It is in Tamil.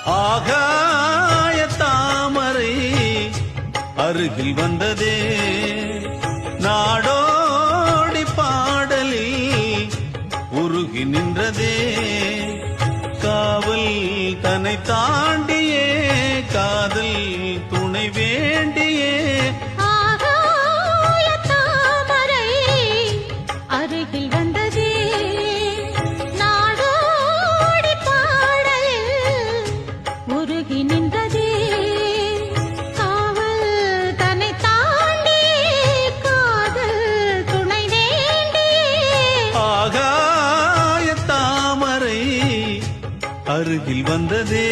ஆகாய தாமரை அருகில் வந்ததே, நாடோடி பாடலில் உருகி நின்றதே, காவல் தன்னை தாண்டியே காதல் துணை வேண்டியே. ஆகாய தாமரை அருகில் வந்ததே, நாடோடி பாடலில் உருகி நின்றதே, காவல் தன்னை தாண்டியே காதல் துணை வேண்டியே. ஆகாய தாமரை அருகில் வந்ததே.